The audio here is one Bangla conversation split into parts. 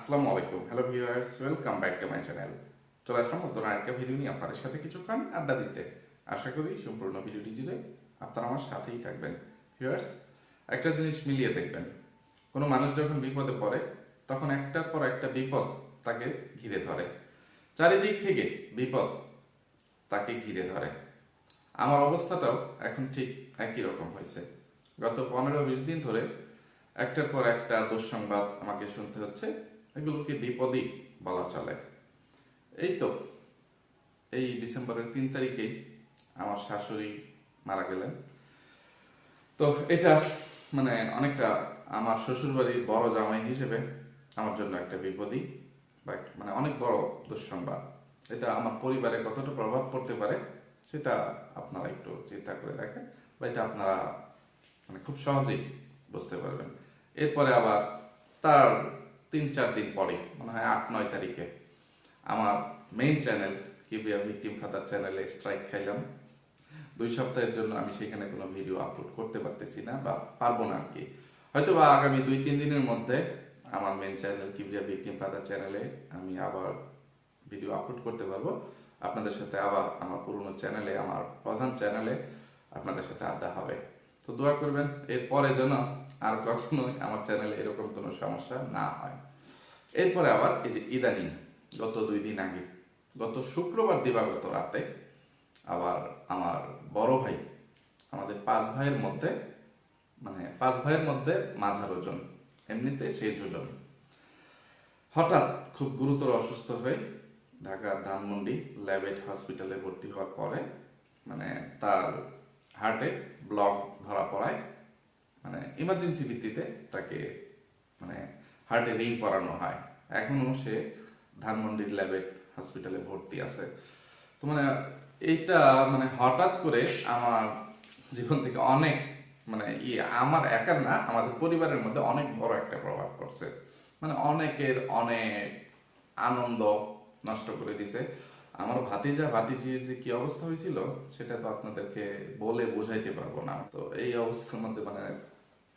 আসসালামু আলাইকুম, hello viewers, welcome back to my channel. চলে আসলাম নতুন আরেকটা ভিডিও নিয়ে আপনাদের সাথে কিছুক্ষণ আড্ডা দিতে। আশা করি সম্পূর্ণ ভিডিওটি জুড়ে আপনারা আমার সাথেই থাকবেন। ভিউয়ার্স, একটা জিনিস মিলিয়ে দেখবেন, কোনো মানুষ যখন বিপদে পড়ে তখন একটার পর একটা বিপদ তাকে ঘিরে ধরে, চারিদিক থেকে বিপদ তাকে ঘিরে ধরে। আমার অবস্থাটাও এখন ঠিক একই রকম হয়েছে। গত 15-20 দিন ধরে একটার পর একটা দুঃসংবাদ আমাকে শুনতে হচ্ছে। এগুলোকে বিপদই বলা চলে। এই তো এই ডিসেম্বরের 3 তারিখেই আমার শাশুড়ি মারা গেলেন। তো এটা অনেকটা আমার শ্বশুরবাড়ির বড় জামাই হিসেবে আমার জন্য একটা বিপদই বা অনেক বড় দুঃসংবাদ। এটা আমার পরিবারে কতটা প্রভাব পড়তে পারে সেটা আপনারা একটু চিন্তা করে দেখেন, বা এটা আপনারা খুব সহজেই বুঝতে পারবেন। এরপরে আবার তার 3-4 দিন পরে, মনে হয় 8-9 তারিখে, আমার main channel Kibria victim father চ্যানেলে স্ট্রাইক খাইলাম। 2 সপ্তাহের জন্য আমি সেখানে কোনো ভিডিও আপলোড করতে পারতেছি না, বা পারবো না আর কি। হয়তো বা আগামী 2-3 দিনের মধ্যে আমার main channel Kibria victim father চ্যানেলে আমি আবার ভিডিও আপলোড করতে পারবো। আপনাদের সাথে আবার আমার পুরনো চ্যানেলে, আমার প্রধান চ্যানেলে আপনাদের সাথে আড্ডা হবে। তো দোয়া করবেন এরপরে যেন আর কখনোই আমার চ্যানেলে এরকম কোনো সমস্যা না হয়। এরপরে আবার এই যে ইদানিং গত 2 দিন আগে, গত শুক্রবার দিবাগত রাতে আবার আমার বড় ভাই, আমাদের 5 ভাইয়ের মধ্যে 5 ভাইয়ের মধ্যে মাঝারো জন, এমনিতে সেই দুজন, হঠাৎ খুব গুরুতর অসুস্থ হয়ে ঢাকার ধানমন্ডি ল্যাবেট হসপিটালে ভর্তি হওয়ার পরে তার হার্টে ব্লক ধরা পড়ায় ইমার্জেন্সি ভিত্তিতে তাকে হার্টে রিং করানো হয়। এখনো সে ধানমন্ডির ল্যাবেট হসপিটালে ভর্তি আছে। তো এইটা হঠাৎ করে আমার জীবন থেকে অনেক আমার একার না, আমাদের পরিবারের মধ্যে অনেক বড় একটা প্রভাব পড়ছে। অনেকের অনেক আনন্দ নষ্ট করে দিছে। আমার ভাতিজা ভাতিজির যে কি অবস্থা হয়েছিল সেটা তো আপনাদেরকে বলে বোঝাইতে পারবো না। তো এই অবস্থার মধ্যে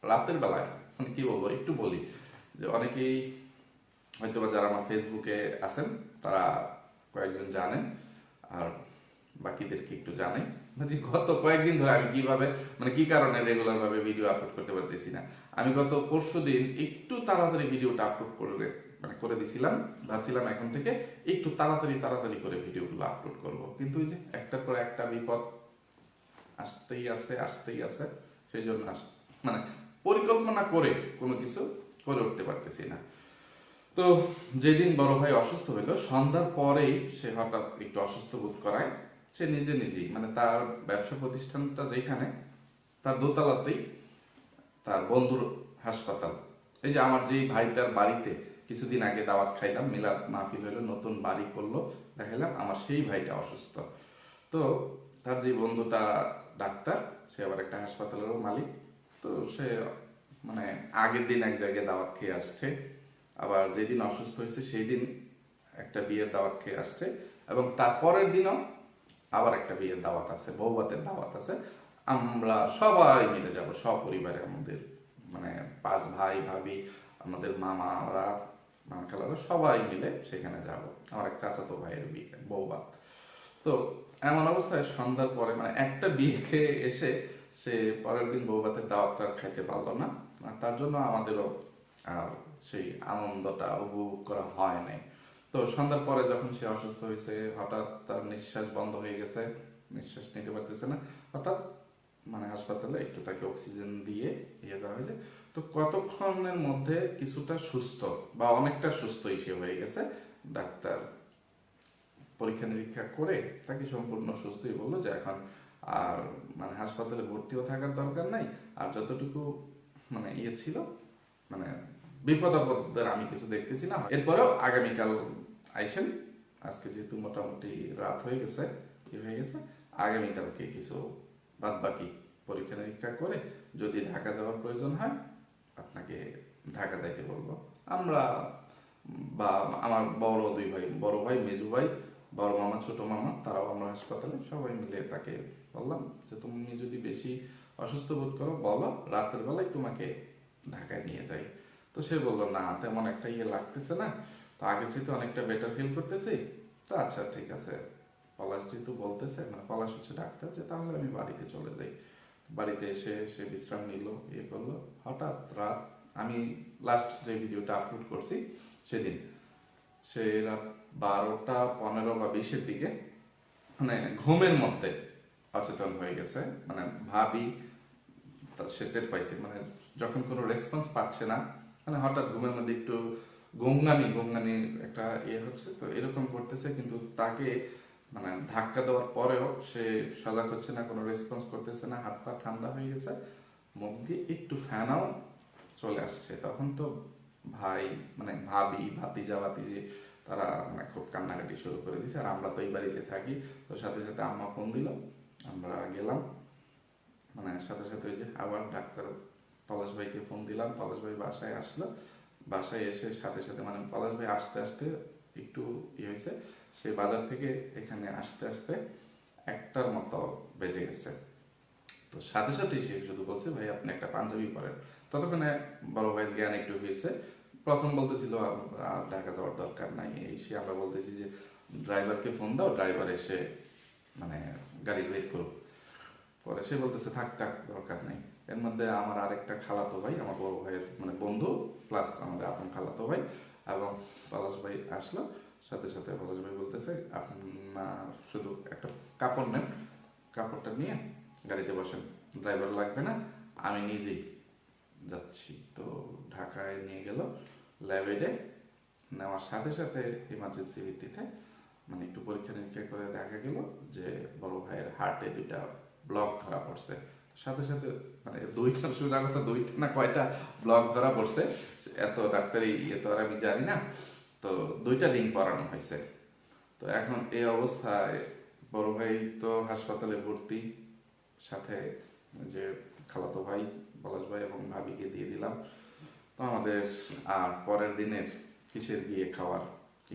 রাতের বেলায় কি বলবো, একটু বলি যে অনেকেই হয়তো বা যারা আমার ফেসবুকে আছেন তারা কয়েকজন জানেন, আর বাকিদেরকে একটু জানাই যে গত কয়েকদিন ধরে আমি কিভাবে কি কারণে রেগুলার ভাবে ভিডিও আপলোড করতে পারতেছি না। আমি গত পরশুদিন একটু তাড়াতাড়ি ভিডিওটা আপলোড করে দিছিলাম, ভাবছিলাম এখন থেকে একটু তাড়াতাড়ি করে ভিডিওগুলো আপলোড করব, কিন্তু ওই যে একটার পর একটা বিপদ আসতেই আছে। সেই জন্য পরিকল্পনা করে কোনো কিছু করে উঠতে পারতেছি না। তো যেদিন বড় ভাই অসুস্থ হইলো, সন্ধ্যার পরেই সে হঠাৎ একটু অসুস্থ বোধ করায়। সে নিজেই তার ব্যবসা প্রতিষ্ঠানটা যেখানে, তার দোতলাতেই তার বন্ধুর হাসপাতাল। এই যে আমার যেই ভাইটার বাড়িতে কিছুদিন আগে দাওয়াত খাইলাম, মিলাদ মাহফিল হইলো, নতুন বাড়ি করলো, দেখাইলাম আমার সেই ভাইটা অসুস্থ। তো তার যে বন্ধুটা ডাক্তার, সে আবার একটা হাসপাতালেরও মালিক। তো সে আগের দিন এক জায়গায় দাওয়াত খেয়ে আসছে, আবার যেদিন অসুস্থ হয়েছে সেই দিন একটা বিয়ের দাওয়াত খেয়ে আসছে, এবং তারপরের দিনও আবার একটা বিয়ের দাওয়াত আছে, বৌভাতের দাওয়াত আছে। আমরা সবাই মিলে যাব, সপরিবারে, আমাদের 5 ভাই ভাবি, আমাদের মামারা, মামা খালারা সবাই মিলে সেখানে যাব। আমার এক চাচাতো ভাইয়ের বিয়ে, বৌভাত। তো এমন অবস্থায় সন্ধ্যার পরে একটা বিয়ে খেয়ে এসে সে পরের দিন বৌভাতের দাওয়াতটা খাইতে পারলো না। তার জন্য আমাদেরও আর সেই আনন্দটা উপভোগ করা হয় নাই। তো সন্ধ্যার পরে যখন সে অসুস্থ হয়েছে, হঠাৎ তার নিঃশ্বাস বন্ধ হয়ে গেছে, নিঃশ্বাস নিতে পারতেছে না, হঠাৎ হাসপাতালে একটু তাকে অক্সিজেন দিয়ে ইয়ে করা হয়েছে। তো কতক্ষণের মধ্যে কিছুটা সুস্থ বা অনেকটা সুস্থই সে হয়ে গেছে। ডাক্তার পরীক্ষা নিরীক্ষা করে তাকে সম্পূর্ণ সুস্থই বললো যে এখন আর হাসপাতালে ভর্তিও থাকার দরকার নাই, আর যতটুকু ইয়ে ছিল বিপদ আপদের আমি কিছু দেখতেছি না। এরপরেও আগামীকাল আইসেন, আজকে যেহেতু মোটামুটি রাত হয়ে গেছে, আগামীকালকে কিছু বাদ বাকি পরীক্ষা নিরীক্ষা করে যদি ঢাকা যাওয়ার প্রয়োজন হয় আপনাকে ঢাকা যাইতে বলবো। আমরা বা আমার বড় ভাই মেজু ভাই, বড় মামা, ছোট মামা, তারাও আমরা হাসপাতালে সবাই মিলে তাকে বললাম যে তুমি যদি বেশি অসুস্থ বোধ করো বলো, রাতের বেলায় তোমাকে ঢাকায় নিয়ে যাই। তো তো সে বললো না তেমন একটা ইয়ে লাগতেছে না, তো আগের চেয়ে অনেকটা বেটার ফিল করতেছি। তো আচ্ছা ঠিক আছে, পলাশ যেহেতু বলতেছে, মানে পলাশ হচ্ছে ডাক্তার, যে তাহলে আমি বাড়িতে চলে যাই। বাড়িতে এসে সে বিশ্রাম নিল, ইয়ে করলো। হঠাৎ রাত, আমি লাস্ট যে ভিডিওটা আপলোড করছি সেদিন, সে রাত 12টা 15 বা 20-এর দিকে মানে ঘুমের মধ্যে অচেতন হয়ে গেছে। মানে ভাবি সে টের পাইছে, মানে যখন কোনো রেসপন্স পাচ্ছে না, মানে হঠাৎ ঘুমের মধ্যে একটু গঙ্গানি গঙ্গানি একটা ইয়ে হচ্ছে, তো এরকম করতেছে, কিন্তু তাকে মানে ধাক্কা দেওয়ার পরেও সে সজাগ হচ্ছে না, কোনো রেসপন্স করতেছে না, হাত পা ঠান্ডা হয়ে গেছে, মুখ দিয়ে একটু ফ্যানাও চলে আসছে। তখন তো ভাই মানে ভাবি ভাতিজা ভাতিজি তারা মানে খুব কান্নাকাটি শুরু করে দিছে। আর আমরা তো এই বাড়িতে থাকি, তো সাথে সাথে আম্মা ফোন দিল, আমরা গেলাম। মানে সাথে সাথে ওই যে আবার ডাক্তার পলাশ ভাইকে ফোন দিলাম, পলাশ ভাই বাসায় আসলো। বাসায় এসে সাথে সাথে মানে পলাশ ভাই আসতে আসতে একটু ইয়ে হয়েছে, সে বাজার থেকে এখানে আসতে আসতে 1টার মতো বেজে গেছে। তো সাথে সাথে সে শুধু বলছে ভাই আপনি একটা পাঞ্জাবি পরেন। ততক্ষণে বড় ভাইয়ের জ্ঞান একটু ফিরছে। প্রথম বলতেছিল ঢাকা যাওয়ার দরকার নাই, এই সে আমরা বলতেছি যে ড্রাইভারকে ফোন দাও, ড্রাইভার এসে মানে গাড়ি বের করুক। পরে সে বলতেছে থাক থাক দরকার নেই। এর মধ্যে আমার আরেকটা খালাতো ভাই, আমার বড় ভাইয়ের মানে বন্ধু প্লাস আমাদের আপন খালাতো ভাই এবং পলাশ ভাই আসলো। সাথে সাথে পলাশ ভাই বলতেছে আপনার শুধু একটা কাপড় নেন, কাপড়টা নিয়ে গাড়িতে বসেন, ড্রাইভার লাগবে না, আমি নিজেই যাচ্ছি। তো ঢাকায় নিয়ে গেল ল্যাবেডে, নেওয়ার সাথে সাথে ইমার্জেন্সি ভিত্তিতে মানে একটু পরীক্ষা নিরীক্ষা করে দেখা গেল যে বড় ভাইয়ের হার্টে 2টা ব্লক ধরা পড়ছে। সাথে সাথে মানে 2টা, সোজা কথা 2টা না কয়টা ব্লক ধরা পড়ছে এত ডাক্তারি ইয়ে তো আর আমি জানি না। তো 2টা রিং পরানো হয়েছে। তো এখন এই অবস্থায় বড় ভাই তো হাসপাতালে ভর্তি, সাথে যে খালাতো ভাই পলাশ ভাই এবং ভাবিকে দিয়ে দিলাম। তো আমাদের আর পরের দিনের কিসের বিয়ে খাওয়ার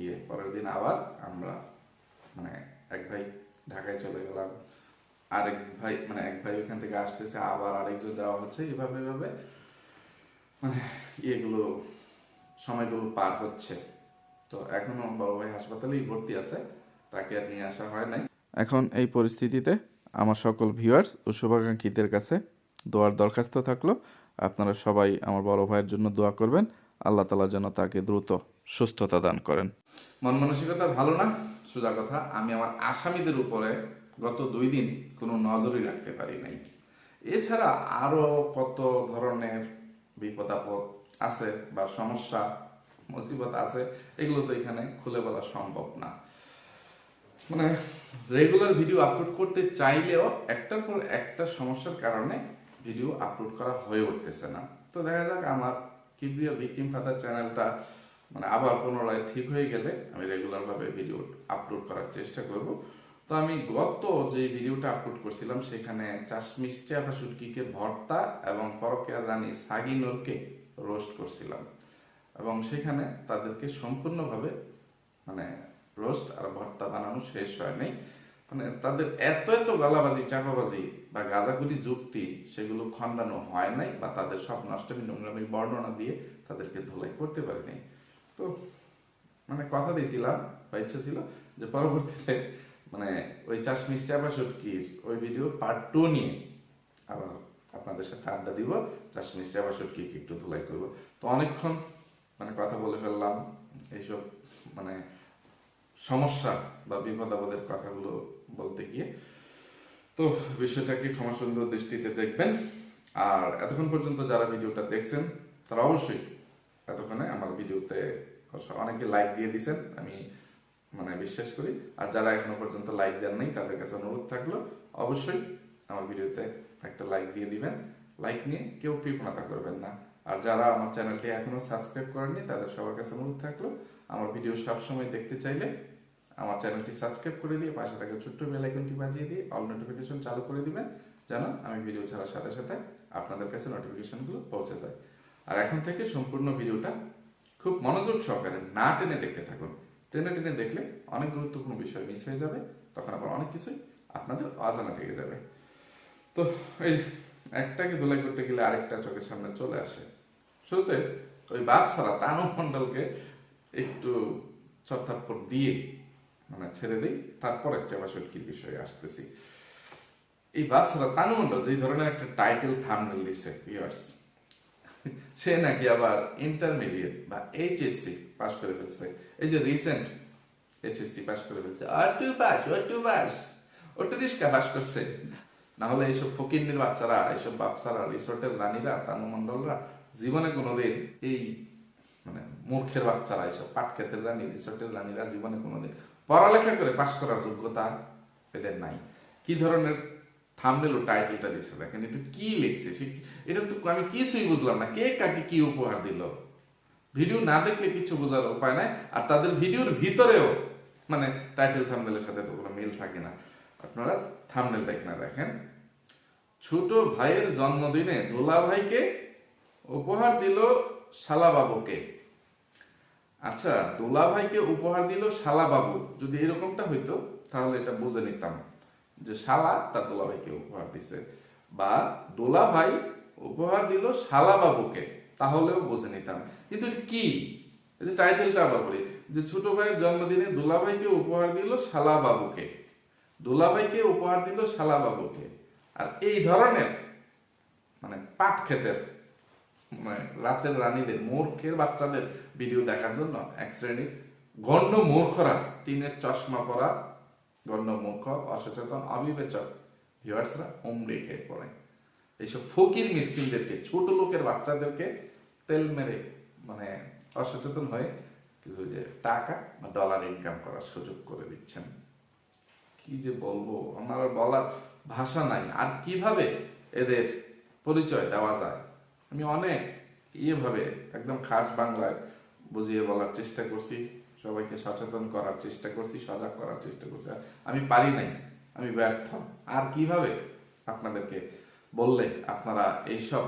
ইয়ে, পরের দিন আবার আমরা মানে এক ভাই ঢাকায় চলে গেলাম, আরেক ভাই মানে এক ভাই ওখান থেকে আসতেছে, আবার আরেকজন দেওয়া হচ্ছে, এভাবে এভাবে মানে ইয়েগুলো সময়গুলো পার হচ্ছে। তো এখনো বড় ভাই হাসপাতালেই ভর্তি আছে, তাকে আর নিয়ে আসা হয় নাই। এখন এই পরিস্থিতিতে আমার সকল ভিউয়ার্স ও শুভাকাঙ্ক্ষীদের কাছে দোয়ার দরখাস্ত থাকলো, আপনারা সবাই আমার বড় ভাইয়ের জন্য দোয়া করবেন, আল্লাহ তাআলা যেন তাকে দ্রুত সুস্থতা দান করেন। মন মানসিকতা ভালো না, সোজা কথা আমি আমার আসামিদের উপরে গত 2 দিন কোনো নজরই রাখতে পারি নাই। এছাড়া আরো কত ধরনের বিপদ আপদ আছে বা সমস্যা মুসিবত আছে, এগুলো তো এখানে খুলে বলা সম্ভব না। মানে রেগুলার ভিডিও আপলোড করতে চাইলেও একটার পর একটা সমস্যার কারণে ভিডিও আপলোড করা হয়ে উঠতেছে না। তো দেখা যাক আমার কিবরিয়া ভিকটিম ফাদার চ্যানেলটা মানে আবার পুনরায় ঠিক হয়ে গেলে আমি রেগুলার ভাবে ভিডিও আপলোড করার চেষ্টা করব। তো আমি গত যে ভিডিওটা আপলোড করছিলাম সেখানে চাশমিশ চাপা শুটকিকে ভর্তা এবং পরকিয়া রানী সাগিনুরকে রোস্ট করছিলাম, এবং সেখানে তাদেরকে সম্পূর্ণভাবে মানে রোস্ট আর ভর্তা বানানো শেষ হয় নাই। মানে তাদের এত এত গালাবাজি চাপাবাজি বা গাজাগুলি যুক্তি সেগুলো খণ্ডানো হয় নাই, বা তাদের সব নষ্টমী নোংরামির বর্ণনা দিয়ে তাদেরকে ধোলাই করতে পারি নাই। তো মানে কথা দিয়েছিলাম বা ইচ্ছা ছিল যে পরবর্তীতে মানে ওই চাশমিশ চাপা শুটকির ওই ভিডিও পার্ট 2 নিয়ে আবার আপনাদের সাথে আড্ডা দিব, চাশমিশ চাপা শুটকিকে একটু ধোলাই করবো। তো অনেকক্ষণ মানে কথা বলে ফেললাম এইসব মানে সমস্যা বা বিপদ আপদের কথাগুলো বলতে গিয়ে। তো বিষয়টাকে ক্ষমা সুন্দর দৃষ্টিতে দেখবেন। আর এতক্ষণ পর্যন্ত যারা ভিডিওটা দেখছেন তারা অবশ্যই এতক্ষণে আমার ভিডিওতে অনেকে লাইক দিয়ে দিয়েছেন, আমি মানে বিশ্বাস করি। আর যারা এখনো পর্যন্ত লাইক দেন নাই তাদের কাছে অনুরোধ থাকলো অবশ্যই আমার ভিডিওতে একটা লাইক দিয়ে দিবেন। লাইক নিয়ে কেউ কৃপণতা করবেন না। আর যারা আমার চ্যানেলটি এখনো সাবস্ক্রাইব করেননি তাদের সবার কাছে অনুরোধ থাকলো আমার ভিডিও সবসময় দেখতে চাইলে আমার চ্যানেলটি সাবস্ক্রাইব করে দিয়ে পাশে থাকা ছোট্ট বেল আইকনটি বাজিয়ে দিয়ে অল নোটিফিকেশন চালু করে দিবেন, যেন আমি ভিডিও ছাড়ার সাথে সাথে আপনাদের কাছে নোটিফিকেশনগুলো পৌঁছে যায়। আর এখন থেকে সম্পূর্ণ ভিডিওটা খুব মনোযোগ সহকারে না টেনে দেখতে থাকুন। টেনে টেনে দেখলে অনেক গুরুত্বপূর্ণ বিষয় মিস হয়ে যাবে, তখন আবার অনেক কিছুই আপনাদের অজানা থেকে যাবে। তো এই একটাকে ধুলাই করতে গেলে আরেকটা চোখের সামনে চলে আসে। শুরুতে ওই বাপ ছাড়া তানু মণ্ডলকে একটু চত্থাপ্পর দিয়ে মানে ছেড়ে দিই, তারপর একটা বাসটকির বিষয়ে আসতেছি। এই বাপ ছাড়া তানু মণ্ডল যে ধরনের একটা টাইটেল থাম্বনেল দিছে ভিউয়ার্স, সে নাকি আবার ইন্টারমিডিয়েট বা এইচএসসি পাস করে ফেলছে। এই যে রিসেন্ট এইচএসসি পাস করে ফেলছে, আর টু পাস ওটু রিস্কা পাস করছে। না হলে এইসব ফকিন্নির বাচ্চারা, এইসব বাচ্চারা, রিসোর্টের রানীরা, তানু মণ্ডলরা জীবনে কোনোদিন এই মানে মূর্খের বাচ্চারা, এইসব পাটক্ষেতের রানী, রিসোর্টের রানীরা জীবনে কোনোদিন পড়ালেখা করে পাস করার যোগ্যতা এদের নাই। কি ধরনের থাম্বনেল ও টাইটেলটা দিয়েছে দেখেন, এটা কি লিখছে, এটা তো আমি কিছুই বুঝলাম না। কে কাকে কি উপহার দিল, ভিডিও না দেখলে কিছু বোঝার উপায় নাই। আর তাদের ভিডিওর ভিতরেও মানে টাইটেল থাম্বনেলের সাথে তো কোনো মিল থাকে না। আপনারা থাম্বনেল দেখেন, ছোট ভাইয়ের জন্মদিনে দোলা ভাইকে উপহার দিল শালা বাবুকে। আচ্ছা, দোলা ভাইকে উপহার দিল শালা বাবু, যদি এরকমটা হইতো তাহলে এটা বুঝে নিতাম যে শালা তার দোলা ভাইকে উপহার দিছে, বা দোলা ভাই উপহার দিল শালা বাবুকে, তাহলেও বুঝে নিতাম। কিন্তু কি, এই যে টাইটেলটা আবার বলি যে ছোট ভাইয়ের জন্মদিনে দোলা ভাইকে উপহার দিল শালা বাবুকে, দোলা ভাইকে উপহার দিল শালা বাবুকে। আর এই ধরনের মানে পাট ক্ষেতের মানে রাতের রানীদের, মূর্খের বাচ্চাদের ভিডিও দেখার জন্য এক শ্রেণীর গণ্য মূর্খরা, টিনের চশমা পরা গণ্য মূর্খ, অসচেতন, অবিবেচক ভিউয়ার্সরা হুমড়ি খেয়ে পড়ে। এইসব ফকির মিসকিনদেরকে, ছোট লোকের বাচ্চাদেরকে তেল মেরে মানে অসচেতন হয়ে কিছু যে টাকা বা ডলার ইনকাম করার সুযোগ করে দিচ্ছেন। কি যে বলবো, আমার আর বলার ভাষা নাই। আর কিভাবে এদের পরিচয় দেওয়া যায়, আমি অনেক ইয়েভাবে একদম খাস বাংলায় বুঝিয়ে বলার চেষ্টা করছি, সবাইকে সচেতন করার চেষ্টা করছি, সজাগ করার চেষ্টা করছি, আমি পারি নাই, আমি ব্যর্থ। আর কিভাবে আপনাদেরকে বললে আপনারা এইসব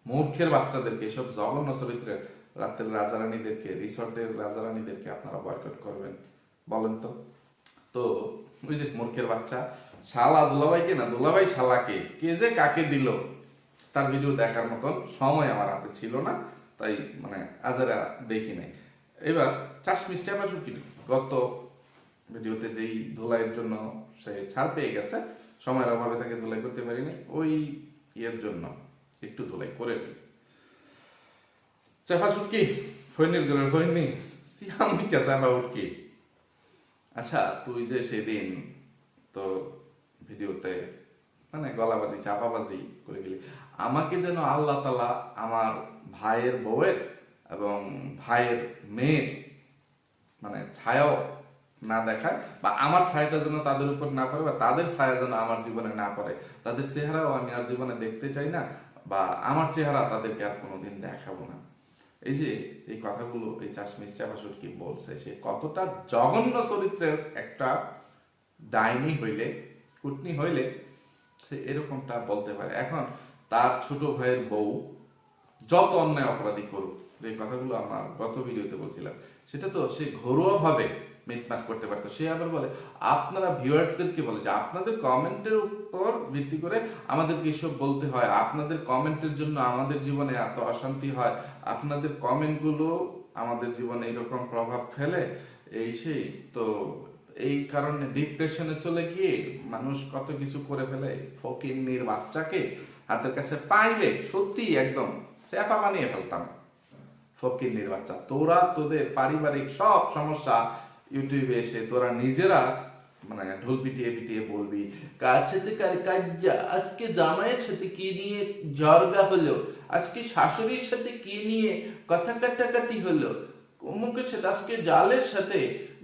মূর্খের বাচ্চাদেরকে, এইসব জঘন্য চরিত্রের রাতের রাজারানীদেরকে, রিসর্টের রাজারানীদেরকে আপনারা বয়কট করবেন বলেন তো? তো ওই যে মূর্খের বাচ্চা শালা দুলাভাইকে না, দুলাভাই শালাকে, কে যে কাকে দিল তার ভিডিও দেখার মতন সময় আমার হাতে ছিল না, তাই মানে আজারা দেখি নাই। এবার চাশমিশ চাপাচুকি গত ভিডিওতে যেই ধুলাইয়ের জন্য সে ছাড় পেয়ে গেছে, সময়ের অভাবে তাকে ধুলাই করতে পারিনি, ওই ইয়ের জন্য একটু ধুলাই করে নিই। চাপাচুকি ফৈনির ঘরের ফৈনি সিয়ামিকা চাপাউটকি। আচ্ছা, তুই যে সেদিন তো ভিডিওতে মানে গলাবাজি চাপাবাজি করে গেলি, আমাকে যেন আল্লাহ তাআলা আমার ভাইয়ের বউয়ের এবং ভাইয়ের মেয়ের মানে ছায়াও না দেখায়, বা আমার ছায়াটা যেন তাদের উপর না পড়ে, বা তাদের ছায়া যেন আমার জীবনে না পড়ে, তাদের চেহারাও আমি আর জীবনে দেখতে চাই না, বা আমার চেহারা তাদেরকে আর কোনোদিন দেখাবো না। এই যে এই কথাগুলো এই চাশমিশ চাপাচুটকি বলছে, সে কতটা জঘন্য চরিত্রের একটা ডাইনি হইলে, কুটনি হইলে সে এরকমটা বলতে পারে। এখন তার ছোট ভাইয়ের বউ যত অন্যায় অপরাধী করুক, যে কথাগুলো আমার গত ভিডিওতে বলছিলাম, সেটা তো সে ঘরোয়া ভাবে মিটমাট করতে পারতো। সে আবার বলে, আপনারা ভিউয়ার্সদেরকে বলে যে আপনাদের কমেন্টের উপর ভিত্তি করে আমাদেরকে এসব বলতে হয়, আপনাদের কমেন্টের জন্য আমাদের জীবনে এত অশান্তি হয়, আপনাদের কমেন্টগুলো আমাদের জীবনে এরকম প্রভাব ফেলে, এই সেই তো এই কারণে ডিপ্রেশনে চলে গিয়ে মানুষ কত কিছু করে ফেলে। ফকিন্নির বাচ্চাকে হাতের কাছে পাইলে সত্যি একদম চেপা বানিয়ে ফেলতাম। ফকিন্নির বাচ্চা, তোরা তোদের পারিবারিক সব সমস্যা ইউটিউবে এসে তোরা নিজেরা মানে ঢোল পিটিয়ে পিটিয়ে বলবি, কার সাথে কার কাজ্জা, আজকে জামাইয়ের সাথে কি নিয়ে ঝগড়া হলো, আজকে শাশুড়ির সাথে কি নিয়ে কথা কাটাকাটি হলো, অমুকের সাথে আজকে জালের সাথে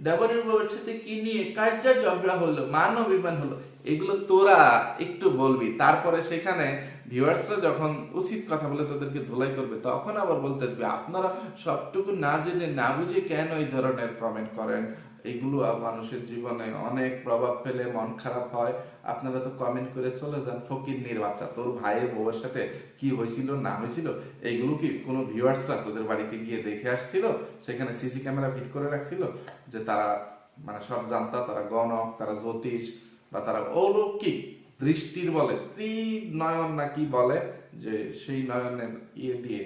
দেবরের বাবার সাথে কি নিয়ে কাজ্জা ঝগড়া হলো, মান অভিমান হলো, এগুলো তোরা একটু বলবি। তারপরে সেখানে ভিউয়ার্সরা যখন উচিত কথা বলে তোদেরকে ধুলাই করবে, তখন আবার বলতে আসবে আপনারা সবটুকু না জেনে না বুঝে কেন এই ধরনের কমেন্ট করেন, এগুলো মানুষের জীবনে অনেক প্রভাব ফেলে, মন খারাপ হয়, আপনারা তো কমেন্ট করে চলে যান। ফকিন্নির বাচ্চা, তোর ভাইয়ের বউয়ের সাথে কি হয়েছিল না হয়েছিল এইগুলো কি কোনো ভিউয়ার্সরা তোদের বাড়িতে গিয়ে দেখে আসছিল? সেখানে সিসি ক্যামেরা ফিট করে রাখছিল যে তারা মানে সব জানতা, তারা গণক, তারা জ্যোতিষ, বা তারা অলৌকিক দৃষ্টির বলে ত্রিনয়ন নাকি বলে, যে সেই নয়নের ইয়ে দিয়ে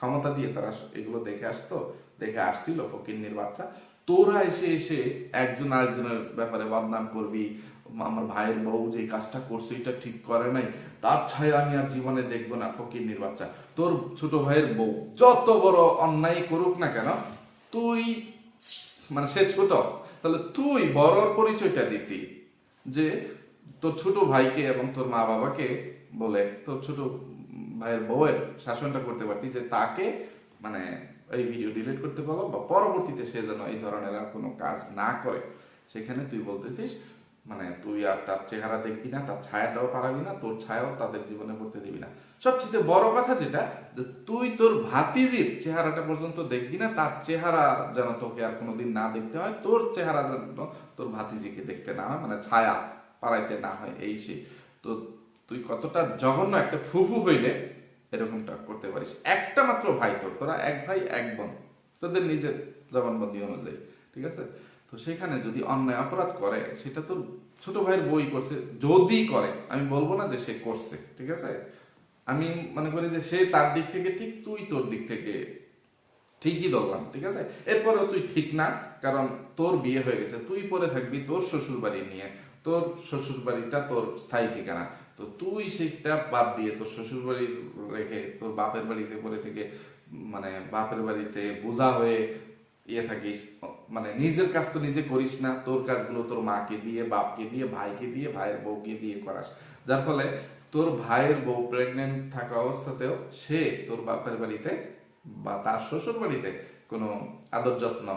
ক্ষমতা দিয়ে তারা এগুলো দেখে আসতো, দেখে আসছিল ফকিন্নির বাচ্চা। তোরা এসে এসে একজন আরেকজনের ব্যাপারে বদনাম করবি, আমার ভাইয়ের বউ যে কাজটা করছে এটা ঠিক করে নাই, তার ছায়া আমি আর জীবনে দেখবো না, ফকিন্নির বাচ্চা। তোর ছোট ভাইয়ের বউ যত বড় অন্যায় করুক না কেন, তুই মানে সে ছোট, তাহলে তুই বড়র পরিচয়টা দিতি, যে তোর ছোট ভাইকে এবং তোর মা বাবাকে বলে তোর ছোট ভাইয়ের বউয়ের শাসনটা করতে পারতি, যে তাকে মানে এই ভিডিও ডিলিট করতে পারো, বা পরবর্তীতে সে যেন এই ধরনের আর কোনো কাজ না করে। সেখানে তুই বলতেছিস মানে তুই আর তার চেহারা দেখবি না, তার ছায়াটাও পারাবি না, তোর ছায়াও তাদের জীবনে পড়তে দিবি না। সবচেয়ে বড় কথা যেটা, তুই তোর ভাতিজির চেহারাটা পর্যন্ত দেখবি না, তার চেহারা যেন তোকে আর কোনোদিন না দেখতে হয়, তোর চেহারা যেন তোর ভাতিজিকে দেখতে না হয়, মানে ছায়া পাড়াইতে না হয়, এই সে। তো তুই কতটা জঘন্য একটা ফুফু হইলে এরকমটা করতে পারিস। একটা মাত্র ভাই তোর, তোরা এক ভাই এক বোন, তোদের নিজের জবানবন্দি অনুযায়ী, ঠিক আছে? তো সেখানে যদি অন্যায় অপরাধ করে, সেটা তোর ছোট ভাইয়ের বই করছে, যদি করে, আমি বলবো না যে সে করছে, ঠিক আছে? আমি মনে করি যে সে তার দিক থেকে ঠিক, তুই তোর দিক থেকে ঠিকই ধরলাম, ঠিক আছে? এরপরেও তুই ঠিক না, কারণ তোর বিয়ে হয়ে গেছে, তুই পরে থাকবি তোর শ্বশুর বাড়ি নিয়ে, তোর শ্বশুর বাড়িটা তোর স্থায়ী ঠিকানা। তো তুই সেটা বাদ দিয়ে তোর শ্বশুর বাড়ি রেখে তোর বাপের বাড়িতে পরে থেকে মানে বাপের বাড়িতে বোঝা হয়ে থাকিস, মানে নিজের কাজ তো নিজে করিস না, তোর কাজগুলো তোর মাকে দিয়ে, বাপকে দিয়ে, ভাইকে দিয়ে, ভাইয়ের বউকে দিয়ে করাস, যার ফলে তোর ভাইয়ের বউ প্রেগনেন্ট থাকা অবস্থাতেও সে তোর বাপের বাড়িতে বা তার শ্বশুর বাড়িতে কোনো আদর যত্ন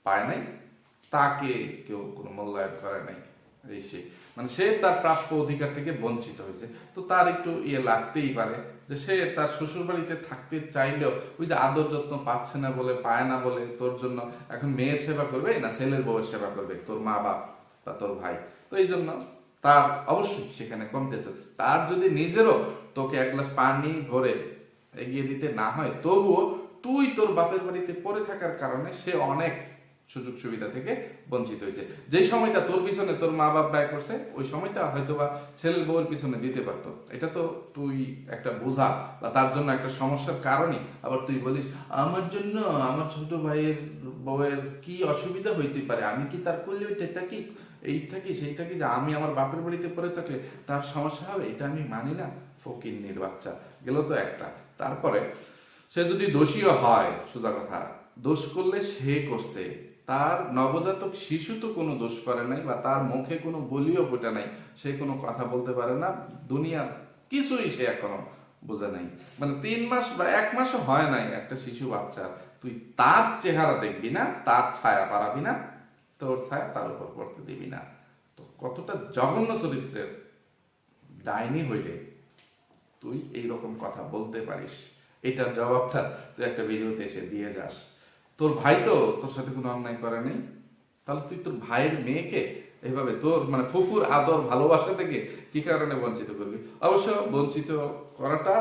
পায় নাই, তাকে কেউ কোনো মূল্যায়ন করে নাই, এই সে মানে সে তার প্রাপ্য অধিকার থেকে বঞ্চিত হয়েছে। তো তার একটু লাগতেই পারে যে সে তার শ্বশুর বাড়িতে থাকতে চাইলেও ওই যে আদর যত্ন পাচ্ছে না বলে, পায় না বলে, তোর জন্য এখন মেয়ের সেবা করবে না ছেলের বউয়ের সেবা করবে তোর মা বাপ বা তোর ভাই, তো এই জন্য তার অবশ্যই সেখানে কমতেছে। তার যদি নিজেরও তোকে এক গ্লাস পানি ভরে এগিয়ে দিতে না হয়, তবুও তুই তোর বাপের বাড়িতে পড়ে থাকার কারণে সে অনেক সুযোগ সুবিধা থেকে বঞ্চিত হয়েছে। যে সময়টা তোর পিছনে তোর মা বাপ ব্যয় করছে, ওই সময়টা হয়তোবা ছেলের বউয়ের পিছনে দিতে পারতো। এটা তো তুই একটা বোঝা বা তার জন্য একটা সমস্যার কারণই। আবার তুই বলিস আমার জন্য আমার ছোট ভাইয়ের বউয়ের কি অসুবিধা হইতে পারে, আমি কি তার করলে ওইটা থাকি, এই থাকি সেই থাকি, যে আমি আমার বাপের বাড়িতে পড়ে থাকলে তার সমস্যা হবে, এটা আমি মানি না। ফকিন্নির বাচ্চা গেল তো একটা। তারপরে সে যদি দোষীও হয়, সোজা কথা, দোষ করলে সে করছে, তার নবজাতক শিশু তো কোনো দোষ করে নাই, বা তার মুখে কোনো বলিও ফোটে নাই, সে কোনো কথা বলতে পারে না, দুনিয়ার কিছুই সে এখনো বোঝে নাই, মানে 3 মাস বা 1 মাসও হয় নাই একটা শিশু বাচ্চা, তুই তার চেহারা দেখবি না, তার ছায়া পারাবি না, তোর ছায়া তার উপর পড়তে দিবি না। তো কতটা জঘন্য চরিত্রের ডাইনি হইলে তুই এইরকম কথা বলতে পারিস? এটার জবাবটা তুই একটা ভিডিওতে এসে দিয়ে যাস। তোর ভাই তো তোর সাথে কোনো অন্যায় করে নেই, তাহলে তুই তোর ভাইয়ের মেয়েকে এইভাবে তোর মানে ফুফুর আদর ভালোবাসা থেকে কি কারণে বঞ্চিত করবি? অবশ্য বঞ্চিত করাটা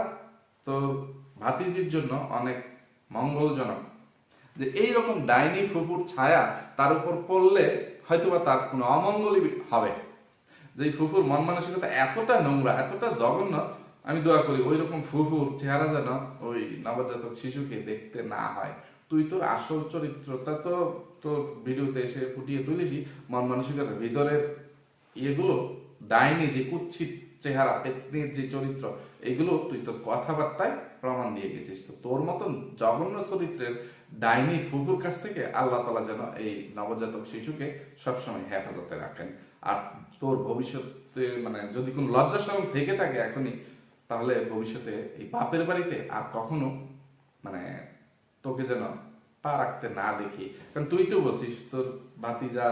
তোর ভাতিজির জন্য অনেক মঙ্গলজনক, যে এইরকম ডাইনি ফুফুর ছায়া তার উপর পড়লে হয়তোবা তার কোনো অমঙ্গলই হবে। যে ফুফুর মন মানসিকতা এতটা নোংরা, এতটা জঘন্য, আমি দোয়া করি ওই রকম ফুফুর চেহারা যেন ওই নবজাতক শিশুকে দেখতে না হয়। তুই তোর আসল চরিত্রটা তো তোর ভিডিওতে এসে ফুটিয়ে তুলিসি, মন মানসিকতার ভিতরের এগুলো ডাইনি যে কুৎসিত চেহারা, পেতনির যে চরিত্র, এগুলো তুই তোর কথাবার্তায় প্রমাণ দিয়ে গেছিস। তো তোর মতন জঘন্য চরিত্রের ডাইনি ফুফুর কাছ থেকে আল্লাহ তাআলা যেন এই নবজাতক শিশুকে সবসময় হেফাজতে রাখেন। আর তোর ভবিষ্যতে মানে যদি কোনো লজ্জা শরম থেকে থাকে এখনই, তাহলে ভবিষ্যতে এই বাপের বাড়িতে আর কখনো মানে তোকে যেন পা রাখতে না দেখি। কারণ তুই তো বলছিস তোর ভাতিজা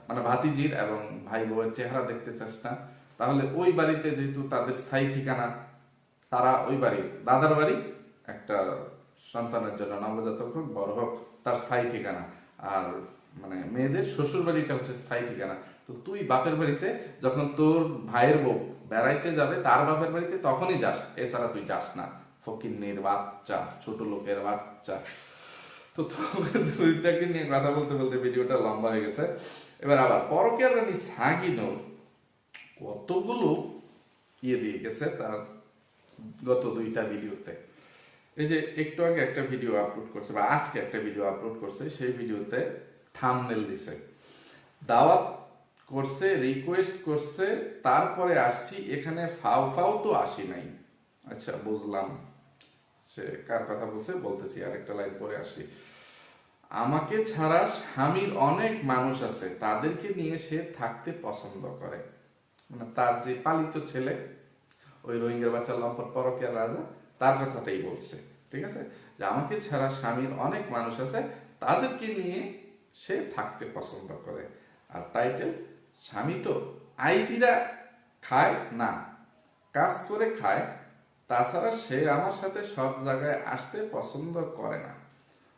মানে ভাতিজির এবং ভাই বউয়ের চেহারা দেখতে চাস না, তাহলে ওই বাড়িতে যেহেতু তাদের স্থায়ী ঠিকানা, তারা ওই বাড়ি দাদার বাড়ি একটা সন্তানের জন্য, নবজাতক হোক বড় হোক, তার স্থায়ী ঠিকানা, আর মানে মেয়েদের শ্বশুর বাড়িটা হচ্ছে স্থায়ী ঠিকানা। তো তুই বাপের বাড়িতে যখন তোর ভাইয়ের বউ বেড়াইতে যাবে তার বাপের বাড়িতে তখনই যাস, এছাড়া তুই যাস না। ফকিন্নির বাচ্চা, ছোট লোকের বাচ্চা। তো দুইটাকে নিয়ে কথা বলতে বলতে ভিডিওটা লম্বা হয়ে গেছে। এবার আবার পরকীয়া রানী সাকিনুর কতগুলো দিয়ে গেছে তার গত 2টা ভিডিওতে। এই যে একটু আগে একটা ভিডিও আপলোড করছে বা আজকে একটা ভিডিও আপলোড করছে, সেই ভিডিওতে থাম্বনেল দিছে, দাওয়াত করছে, রিকোয়েস্ট করছে, তারপরে আসছি, এখানে ফাও ফাও তো আসি নাই। আচ্ছা বুঝলাম সে কার কথা বলছে, বলতেছি আরেকটা লাইন পরে আসি। আমাকে ছাড়া স্বামীর অনেক মানুষ আছে, তাদেরকে নিয়ে সে থাকতে পছন্দ করে। মানে তার যে পালিত ছেলে, ওই রোহিঙ্গার বাচ্চা লম্পট পরকীয়ার রাজা, তার কথাটাই বলছে। ঠিক আছে, যে আমাকে ছাড়া স্বামীর অনেক মানুষ আছে, তাদেরকে নিয়ে সে থাকতে পছন্দ করে। আর টাইটেল, স্বামী তো আইজিরা খায় না, কাজ করে খায়, তাছাড়া সে আমার সাথে সব জায়গায় আসতে পছন্দ করে না,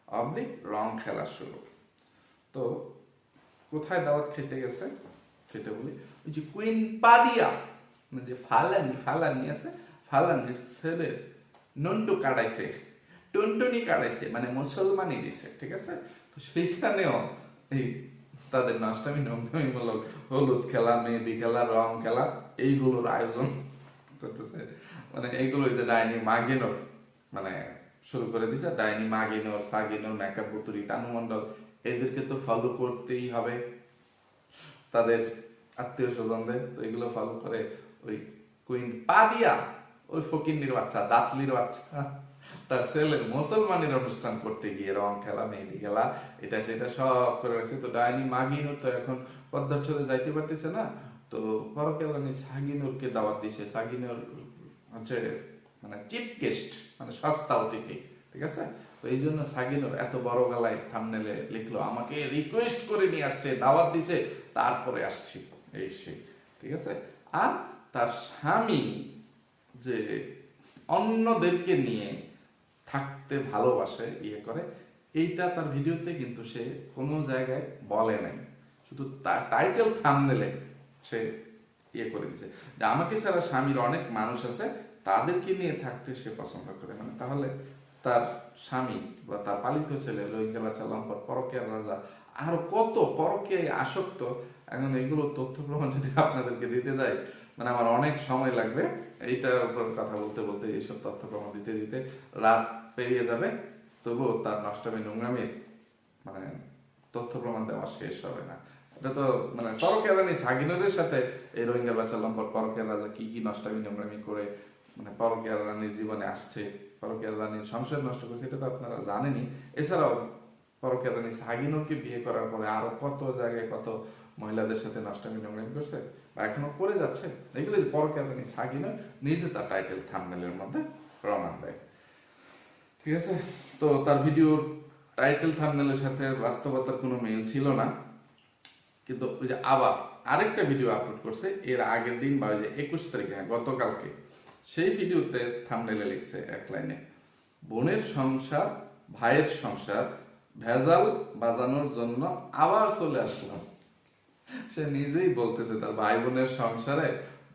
অবলিক রং খেলা শুরু। তো কোথায় দাওয়াত খেতে গেছে সেটা বলি। ওই যে কুইন পাদিয়া, মানে যে ফালানি ফালানি আছে, ফালানির ছেলের নন্টু কাটাইছে, টুনটুনি কাটাইছে, মানে মুসলমানই দিছে। ঠিক আছে, তো সেইখানেও এই তাদের নষ্টামি নোংরামিমূলক হলুদ খেলা, মেহেদি খেলা, রং খেলা, এইগুলোর আয়োজন করতেছে। মানে এইগুলো যে ডাইনি মাগিনোর মানে শুরু করে দিচ্ছে। ডাইনি মাগিনোর, সাগিনোর, মেকআপ বুতুরি, তানু মণ্ডল, এদেরকে তো ফলো করতেই হবে, তাদের আত্মীয় স্বজনদের। তো এগুলো ফলো করে ওই কুইন পাদিয়া, ওই ফকিন্নির বাচ্চা, দাতলির বাচ্চা, তার ছেলের মুসলমানের অনুষ্ঠান করতে গিয়ে রং খেলা, মেহেদি খেলা, এটা সেটা সব করে রাখছে। তো ডাইনি মাগিনুর তো এখন পদ্মার ছোলে যাইতে পারতেছে না, তো পরকেলানি সাগিনুরকে দাওয়াত দিছে। সাগিনুর হচ্ছে মানে চিপ গেস্ট, মানে সস্তা অতিথি। ঠিক আছে, তো এই জন্য সাগিনুর এত বড় গলায় থাম্বনেলে লিখলো, আমাকে রিকোয়েস্ট করে নিয়ে আসছে, দাওয়াত দিছে, তারপরে আসছি, এই সেই। ঠিক আছে, আর তার স্বামী যে অন্যদেরকে নিয়ে থাকতে ভালোবাসে, ইয়ে করে, এইটা তার ভিডিওতে কিন্তু সে কোনো জায়গায় বলে নাই, শুধু তার টাইটেল থাম্বনেলে সে ইয়ে করে দিছে যে আমাকে ছাড়া স্বামীর অনেক মানুষ আছে, তাদেরকে নিয়ে থাকতে সে পছন্দ করে। মানে তাহলে তার স্বামী বা তার পালিত ছেলে রোহিঙ্গা বাচ্চা লম্পট পরকীয়ার রাজা, আর কত পরকীয়ায় আসক্ত। এখন এগুলো তথ্য প্রমাণ যদি আপনাদেরকে দিতে যাই, মানে আমার অনেক সময় লাগবে। এইটার উপর কথা বলতে বলতে, এইসব তথ্য প্রমাণ দিতে দিতে রাত পেরিয়ে যাবে, তবুও তার নষ্টামি নোংরামির মানে তথ্য প্রমাণ দেওয়া শেষ হবে না। এটা তো মানে পরকীয়া রানী সাগিনুরের সাথে এই রোহিঙ্গা বাচ্চা লম্পট পরকীয়া রাজা কি কি নষ্টামি নোংরামি করে মানে পরকীয়া রানীর জীবনে আসছে, পরকীয়া রানীর সংসার নষ্ট করছে, এটা তো আপনারা জানেনই। এছাড়াও পরকীয়া রানী সাগিনুরকে বিয়ে করার পরে আরো কত জায়গায় কত মহিলাদের সাথে নষ্টামি নোংরামি করছে বা এখনো করে যাচ্ছে। এগুলো পরকীয়া রানী সাগিনুর নিজে তার টাইটেল থাম্বনেলের মধ্যে প্রমাণ দেয়। ঠিক আছে, তো তার ভিডিওর টাইটেল থাম্বনেলের সাথে বাস্তবতার কোনো মিল ছিল না, কিন্তু ওই যে আবার আরেকটা ভিডিও আপলোড করছে এর আগের দিন বা ওই যে 21 তারিখে, গতকালকে, সেই ভিডিওতে থাম্বনেলে লিখছে এক লাইনে, বোনের সংসার, ভাইয়ের সংসার ভেজাল বাজানোর জন্য আবার চলে আসলাম। সে নিজেই বলতেছে তার ভাই বোনের সংসারে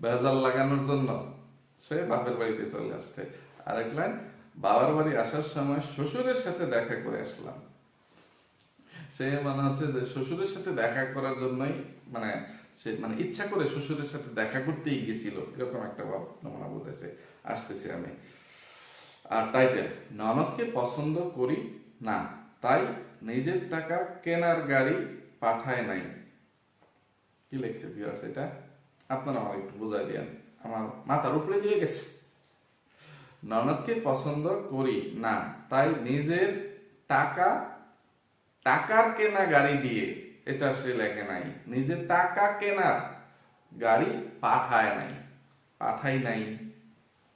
ভেজাল লাগানোর জন্য সে বাপের বাড়িতে চলে আসছে। আরেক লাইন, বাবার বাড়ি আসার সময় শ্বশুরের সাথে দেখা করে আসলাম। সে মানে হচ্ছে যে শ্বশুরের সাথে দেখা করার জন্যই মানে সে মানে ইচ্ছা করে শ্বশুরের সাথে দেখা করতেই গেছিল, এরকম একটা নমুনা বলতেছে। আসতেছি আমি। আর টাইটেল, ননদকে পছন্দ করি না, তাই নিজের টাকা কেনার গাড়ি পাঠায় নাই। কি লিখছে ভিউয়ার্স, এটা আপনারা আমার একটু বুঝাই দেন, আমার মাথার উপরে দিয়ে গেছে। ননদকে পছন্দ করি না, তাই নিজের টাকার কেনা গাড়ি দিয়ে, এটা সে লেখে নাই, নিজের টাকা কেনা গাড়ি পাঠায় নাই। পাঠাই নাই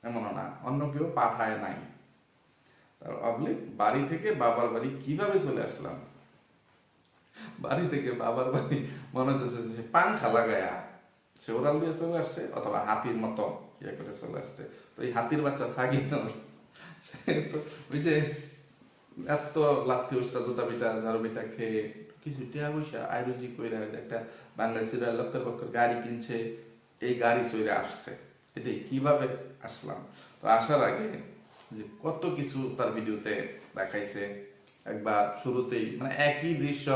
এমন না, অন্য কেউ পাঠায় নাই। তার অবলিক, বাড়ি থেকে বাবার বাড়ি কিভাবে চলে আসলাম। বাড়ি থেকে বাবার বাড়ি মনে হচ্ছে সে পাংখা লাগায়া সে ওরাল দিয়ে চলে আসছে, অথবা হাতির মতো ইয়ে করে চলে আসছে। তো এই হাতির বাচ্চা সাগিনুর ওই যে এত লাথি উস্তা জুতা পিঠা ঝাড়ু পিঠা খেয়ে কিছু টিয়া পয়সা আয়ুজি কইরা একটা বাংলাদেশের লক্ষ লক্ষ গাড়ি কিনছে, এই গাড়ি চলে আসছে। এটাই কিভাবে আসলাম। তো আসার আগে যে কত কিছু তার ভিডিওতে দেখাইছে। একবার শুরুতেই মানে একই দৃশ্য,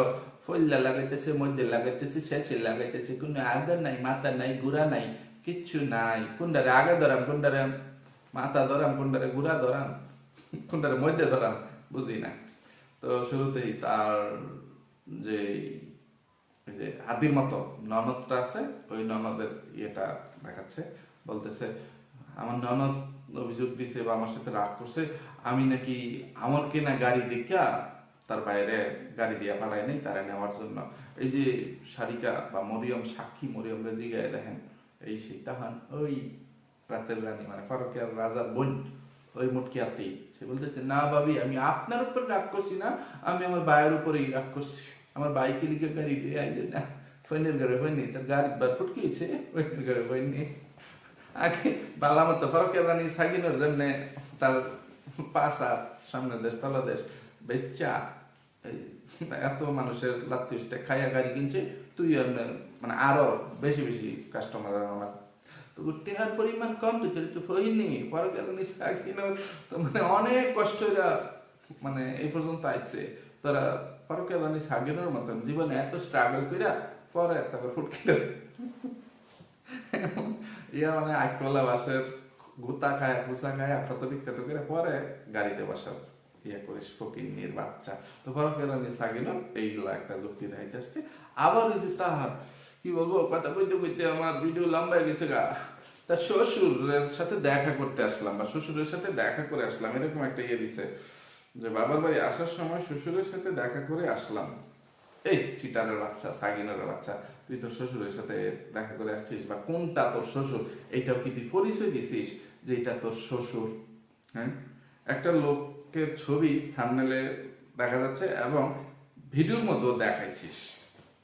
ফল্লা লাগাইতেছে, মধ্যে লাগাইতেছে, শেষে লাগাইতেছে, কোনো আগা নাই, মাথা নাই, গুড়া নাই, কিচ্ছু নাই। কোনটারে আগা ধরাম, কোনটারে মাথা ধরাম, কোনটারে গুড়া ধরাম, কোনটার মধ্যে ধরাম বুঝি না। তো শুরুতেই তার যে এই যে হাতির মতো ননদটা আছে, ওই ননদের ইয়েটা দেখাচ্ছে, বলতেছে আমার ননদ অভিযোগ দিছে বা আমার সাথে রাগ করছে, আমি নাকি আমার কেনা গাড়ি দেখা তার বাইরে গাড়ি দিয়া পাঠাই নাই তারা নেওয়ার জন্য। এই যে সারিকা বা মরিয়ম, সাক্ষী মরিয়ম রেজি গায়ে দেখেন এই সেই তাহান ওই রাতের রানী মানে ফারুকের রাজার বোন, ওই মুটকিয়াতেই সে বলতেছে না ভাবি আমি আপনার উপর রাগ করছি না, আমি আমার ভাইয়ের উপরেই রাগ করছি। আমার বাইকে লিখে গাড়ি দিয়ে আইলে না ফৈনের ঘরে হয়নি, তার গাড়ি বার ফুটকিয়েছে ফৈনের ঘরে হয়নি। আগে বালা মতো ফারুকের রানী সাগিনের জন্য তার পাশা সামনে দেশ তলা দেশ বেচ্চা এত মানুষের লাত্তিউসটা খাইয়া গাড়ি কিনছে, তুই আর মানে আরো বেশি বেশি কাস্টমার আমার। তো টেহার পরিমাণ কম তো চলে তো হয়নি ফারুকের রানী সাগিনের, তো মানে অনেক কষ্ট মানে এই পর্যন্ত আইছে। তারা ফারুকের রানী সাগিনের মতন জীবনে এত স্ট্রাগল কইরা পরে তারপর ফুটকিল ইয়া মানে আটকলা বাসের গুতা খায় গুসা খায় ক্ষত বিক্ষত করে পরে গাড়িতে বসার ইয়া করিস ফকিন্নির বাচ্চা। তো ফারুকের রানী সাগিনের এইগুলা একটা যুক্তি দেখাইতে আসছে। আবার ওই যে তাহার কি বলবো কথা কইতে কইতে আমার ভিডিও লম্বা হয়ে গেছে গা, তার শ্বশুরের সাথে দেখা করতে আসলাম বা শ্বশুরের সাথে দেখা করে আসলাম, এরকম একটা ইয়ে দিছে যে বাবার বাড়ি আসার সময় শ্বশুরের সাথে দেখা করে আসলাম। এই চিটারের বাচ্চা সাগিনের বাচ্চা, তুই তোর শ্বশুরের সাথে দেখা করে আসছিস বা কোনটা তোর শ্বশুর এইটাও কি তুই পরিচয় দিছিস যে এটা তোর শ্বশুর? হ্যাঁ, একটা লোকের ছবি থাম্বনেলে দেখা যাচ্ছে এবং ভিডিওর মধ্যেও দেখাইছিস,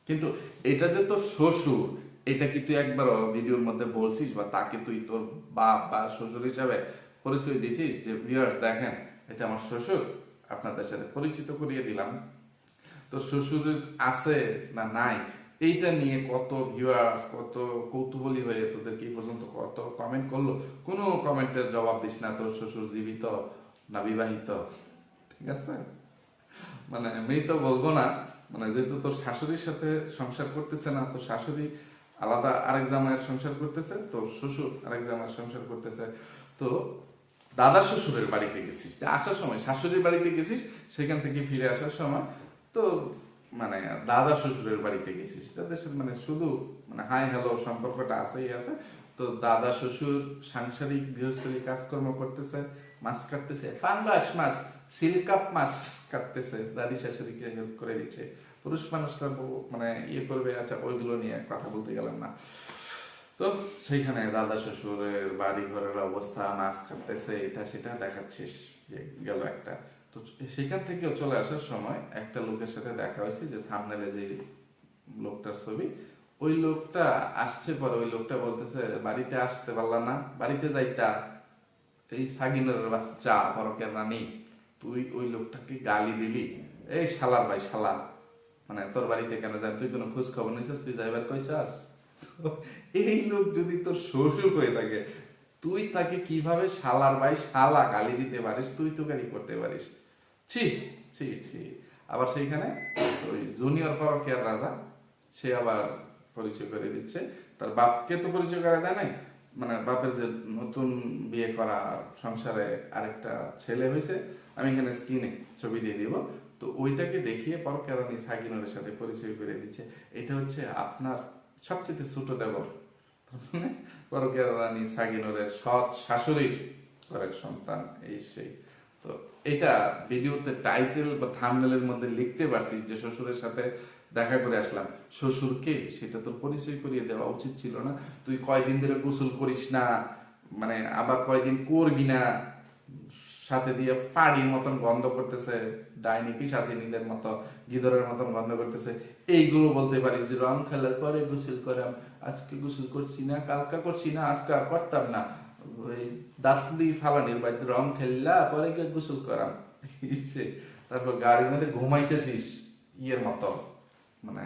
কিন্তু এটা যে তোর শ্বশুর এটা কি তুই একবার ভিডিওর মধ্যে বলছিস বা তাকে তুই তোর বাপ বা শ্বশুর হিসাবে পরিচয় দিছিস যে ভিউয়ার্স দেখেন এটা আমার শ্বশুর, আপনাদের সাথে পরিচিত করিয়ে দিলাম। তো শ্বশুরের আছে না নাই এইটা নিয়ে কত ভিউয়ার্স কত কৌতূহলী হয়ে তোদেরকে এই পর্যন্ত কত কমেন্ট করলো, কোনো কমেন্টের জবাব দিস না তোর শ্বশুর জীবিত না বিবাহিত, ঠিক আছে? মানে মৃত বলবো না, মানে যেহেতু তোর শাশুড়ির সাথে সংসার করতেছে না, তোর শাশুড়ি আলাদা আরেক জামাইয়ের সংসার করতেছে, তোর শ্বশুর আরেক জামাইয়ের সংসার করতেছে। তো দাদা শ্বশুরের বাড়িতে গেছিস, আসার সময় শাশুড়ির বাড়িতে গেছিস, সেখান থেকে ফিরে আসার সময় তো মানে দাদা শ্বশুরের বাড়িতে গেছিস, তাদের সাথে মানে শুধু মানে হাই হ্যালো সম্পর্কটা আছেই আছে। তো দাদা শ্বশুর সাংসারিক গৃহস্থলী কাজকর্ম করতেছে, মাছ কাটতেছে, ফাঙ্গাস মাছ সিলকাপ মাছ কাটতেছে, দাদি শাশুড়িকে হেল্প করে দিচ্ছে। পুরুষ মানুষটা মানে ইয়ে করবে, আচ্ছা ওইগুলো নিয়ে কথা বলতে গেলাম না। তো সেইখানে দাদা শ্বশুরের বাড়ি ঘরের অবস্থা, মাছ কাটতেছে, এটা সেটা দেখাচ্ছিস গেল একটা। তো সেখান থেকেও চলে আসার সময় একটা লোকের সাথে দেখা হয়েছে যে থাম্বনেলে যে লোকটার ছবি, ওই লোকটা আসছে পরে ওই লোকটা বলতেছে বাড়িতে আসতে পারলা না, বাড়িতে যাইতা, এই সাগিনের বাচ্চা পরকের রানী তুই ওই লোকটাকে গালি দিলি, এই শালার ভাই শালা, মানে তোর বাড়িতে কেন যান, তুই কোনো খোঁজ খবর নিছিস, তুই যাইবার কইছাস? এই লোক যদি তোর শ্বশুর হয়ে থাকে তুই তাকে কিভাবে শালার ভাই শালা গালি দিতে পারিস, তুই তো গালি করতে পারিস? ছি ছি ছি। আবার সেইখানে ওই জুনিয়র পরকীয়ার রাজা সে আবার পরিচয় করে দিচ্ছে, তার বাপকে তো পরিচয় করে দেয় নাই, মানে বাপের যে নতুন বিয়ে করা সংসারে আরেকটা ছেলে হয়েছে, আমি এখানে স্ক্রিনে ছবি দিয়ে দিব, তো ওইটাকে দেখিয়ে পরকীয়া রানী সাগিনের সাথে পরিচয় করে দিচ্ছে। এটা হচ্ছে আপনার সবচেয়ে ছোট দেবর, পরকীয়া রানী সাগিনের সৎ শাশুড়ির কয়েক সন্তান, এই সেই। তো এটা ভিডিওতে টাইটেল বা থাম্বনেলের মধ্যে লিখতে পারছিস যে শ্বশুরের সাথে দেখা করে আসলাম, শ্বশুরকে সেটা তোর পরিচয় করিয়ে দেওয়া উচিত ছিল না? তুই কয়দিন ধরে গোসল করিস না, মানে আবার কয়দিন করবি না, সাথে দিয়ে পাড়ির মতন গন্ধ করতেছে, ডাইনি পিশাচিনীদের মতো গিদরের মতন গন্ধ করতেছে, এইগুলো বলতে পারিস যে রং খেলার পরে গোসল করাম, আজকে গোসল করছি না, কালকা করছি না, আজকে আর করতাম না, ওই দাসলি ফালানির বাড়িতে রং খেললা পরে গিয়ে গোসল করাম, তারপর গাড়ির মধ্যে ঘুমাইতেছিস ইয়ের মতো, মানে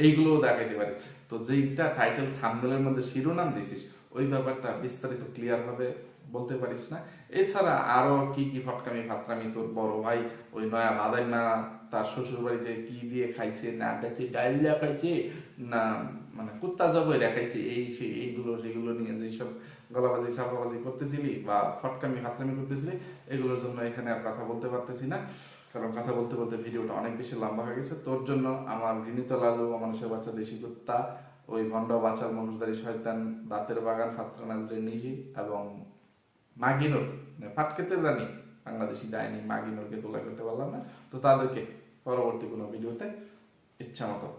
এইগুলো দেখাইতে পারিস। তো যেইটা টাইটেল থাম্বনেলের মধ্যে শিরোনাম দিছিস ওই ব্যাপারটা বিস্তারিত ক্লিয়ার ভাবে বলতে পারিস না। এছাড়া আরো কি কি ফটকামি ফাতরামি তোর বড় ভাই ওই নয়া বাদাইমা তার শ্বশুর বাড়িতে কি দিয়ে খাইছে না খাইছে, ডাইলিয়া খাইছে না মানে কুত্তা জবইরা খাইছে, এই সেই এইগুলো সেগুলো নিয়ে যেসব গলাবাজি চাপাবাজি করতেছিলি বা ফটকামি হাতরামি করতেছিলি, এগুলোর জন্য এখানে আর কথা বলতে পারতেছি না, কারণ কথা বলতে বলতে ভিডিওটা অনেক বেশি লম্বা হয়ে গেছে। তোর জন্য আমার ঘৃণিত লালু, মানুষের বাচ্চা দেশি কুত্তা, ওই ভণ্ড বাচাল মনুষদারি শয়তান, দাঁতের বাগান ফাত্রা নাজরের নিশি এবং মাগিনুর ফাটকেতের রানী বাংলাদেশি ডাইনি মাগিনুরকে ধোলাই করতে পারলাম না, তো তাদেরকে পরবর্তী কোনো ভিডিওতে ইচ্ছা মতো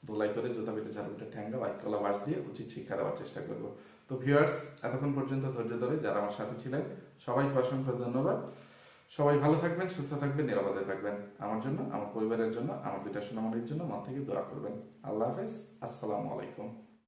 ধোলাই করে জুতা পেটে ঝাড়ু পেটে ঠ্যাঙ্গা বাইক কলা বাস দিয়ে উচিত শিক্ষা দেওয়ার চেষ্টা করব। তো ভিউয়ার্স, এতক্ষণ পর্যন্ত ধৈর্য ধরে যারা আমার সাথে ছিলেন সবাইকে অসংখ্য ধন্যবাদ। সবাই ভালো থাকবেন, সুস্থ থাকবেন, নিরাপদে থাকবেন। আমার জন্য, আমার পরিবারের জন্য, আমার দুইটা সোনামণির জন্য মন থেকে দোয়া করবেন। আল্লাহ হাফেজ, আসসালামু আলাইকুম।